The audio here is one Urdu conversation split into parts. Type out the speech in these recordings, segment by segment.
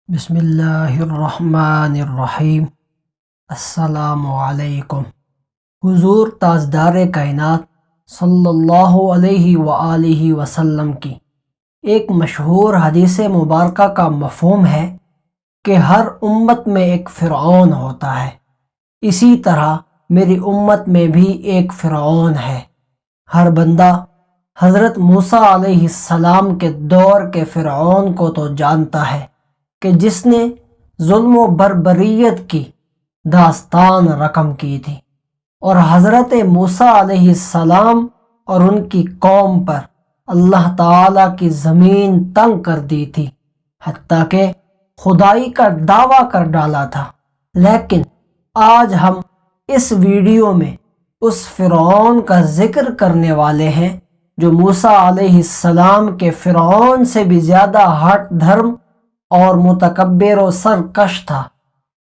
بسم اللہ الرحمن الرحیم۔ السلام علیکم۔ حضور تاجدار کائنات صلی اللہ علیہ وآلہ وسلم کی ایک مشہور حدیث مبارکہ کا مفہوم ہے کہ ہر امت میں ایک فرعون ہوتا ہے، اسی طرح میری امت میں بھی ایک فرعون ہے۔ ہر بندہ حضرت موسیٰ علیہ السلام کے دور کے فرعون کو تو جانتا ہے کہ جس نے ظلم و بربریت کی داستان رقم کی تھی، اور حضرت موسیٰ علیہ السلام اور ان کی قوم پر اللہ تعالیٰ کی زمین تنگ کر دی تھی، حتیٰ کہ خدائی کا دعویٰ کر ڈالا تھا۔ لیکن آج ہم اس ویڈیو میں اس فرعون کا ذکر کرنے والے ہیں جو موسیٰ علیہ السلام کے فرعون سے بھی زیادہ ہٹ دھرم اور متکبر و سرکش تھا۔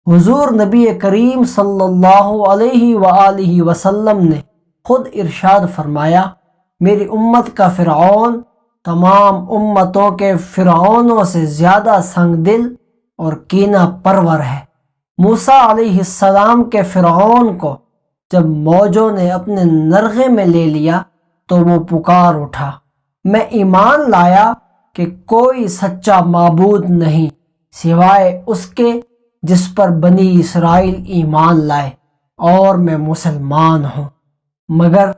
حضور نبی کریم صلی اللہ علیہ وآلہ وسلم نے خود ارشاد فرمایا، میری امت کا فرعون تمام امتوں کے فرعونوں سے زیادہ سنگ دل اور کینہ پرور ہے۔ موسیٰ علیہ السلام کے فرعون کو جب موجوں نے اپنے نرغے میں لے لیا تو وہ پکار اٹھا، میں ایمان لایا کہ کوئی سچا معبود نہیں سوائے اس کے جس پر بنی اسرائیل ایمان لائے، اور میں مسلمان ہوں۔ مگر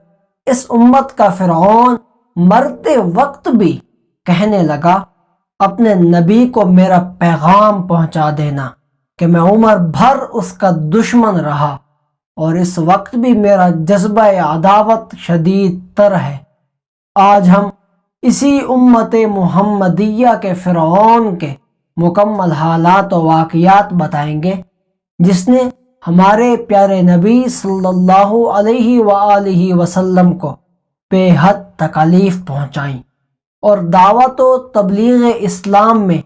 اس امت کا فرعون مرتے وقت بھی کہنے لگا، اپنے نبی کو میرا پیغام پہنچا دینا کہ میں عمر بھر اس کا دشمن رہا، اور اس وقت بھی میرا جذبہ عداوت شدید تر ہے۔ آج ہم اسی امت محمدیہ کے فرعون کے مکمل حالات و واقعات بتائیں گے جس نے ہمارے پیارے نبی صلی اللہ علیہ وآلہ وسلم کو بے حد تکالیف پہنچائیں اور دعوت و تبلیغ اسلام میں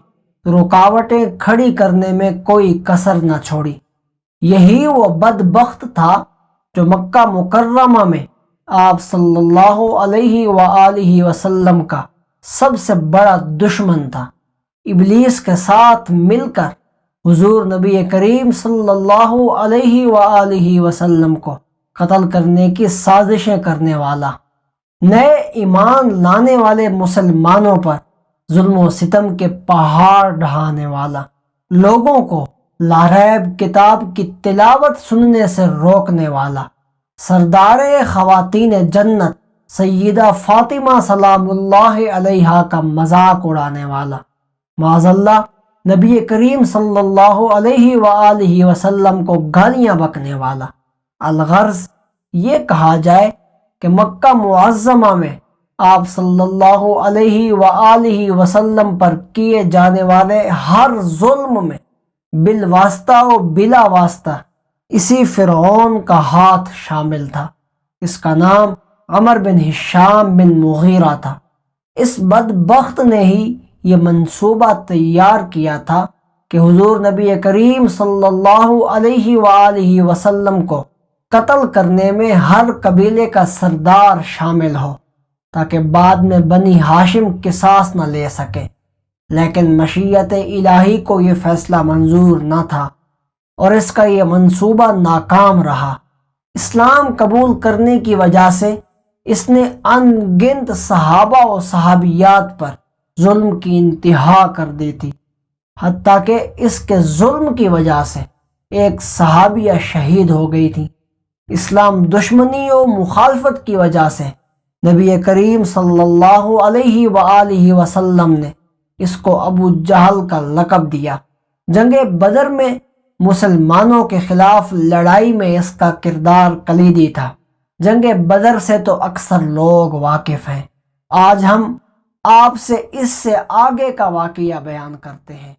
رکاوٹیں کھڑی کرنے میں کوئی کسر نہ چھوڑی۔ یہی وہ بدبخت تھا جو مکہ مکرمہ میں آپ صلی اللہ علیہ وآلہ وسلم کا سب سے بڑا دشمن تھا۔ ابلیس کے ساتھ مل کر حضور نبی کریم صلی اللہ علیہ وآلہ وسلم کو قتل کرنے کی سازشیں کرنے والا، نئے ایمان لانے والے مسلمانوں پر ظلم و ستم کے پہاڑ ڈھانے والا، لوگوں کو لاریب کتاب کی تلاوت سننے سے روکنے والا، سردار خواتین جنت سیدہ فاطمہ سلام اللہ علیہا کا مذاق اڑانے والا، معاذ اللہ نبی کریم صلی اللہ علیہ وآلہ وسلم کو گالیاں بکنے والا۔ الغرض یہ کہا جائے کہ مکہ معظمہ میں آپ صلی اللہ علیہ وآلہ وسلم پر کیے جانے والے ہر ظلم میں بالواسطہ و بلا واسطہ اسی فرعون کا ہاتھ شامل تھا۔ اس کا نام عمر بن ہشام بن مغیرہ تھا۔ اس بدبخت نے ہی یہ منصوبہ تیار کیا تھا کہ حضور نبی کریم صلی اللہ علیہ وآلہ وسلم کو قتل کرنے میں ہر قبیلے کا سردار شامل ہو تاکہ بعد میں بنی ہاشم قصاص نہ لے سکے، لیکن مشیت الہی کو یہ فیصلہ منظور نہ تھا اور اس کا یہ منصوبہ ناکام رہا۔ اسلام قبول کرنے کی وجہ سے اس نے ان گنت صحابہ و صحابیات پر ظلم کی انتہا کر دی تھی، حتیٰ کہ اس کے ظلم کی وجہ سے ایک صحابیہ شہید ہو گئی تھی۔ اسلام دشمنی و مخالفت کی وجہ سے نبی کریم صلی اللہ علیہ وآلہ وسلم نے اس کو ابو جہل کا لقب دیا۔ جنگ بدر میں مسلمانوں کے خلاف لڑائی میں اس کا کردار کلیدی تھا۔ جنگ بدر سے تو اکثر لوگ واقف ہیں۔ آج ہم آپ سے اس سے آگے کا واقعہ بیان کرتے ہیں۔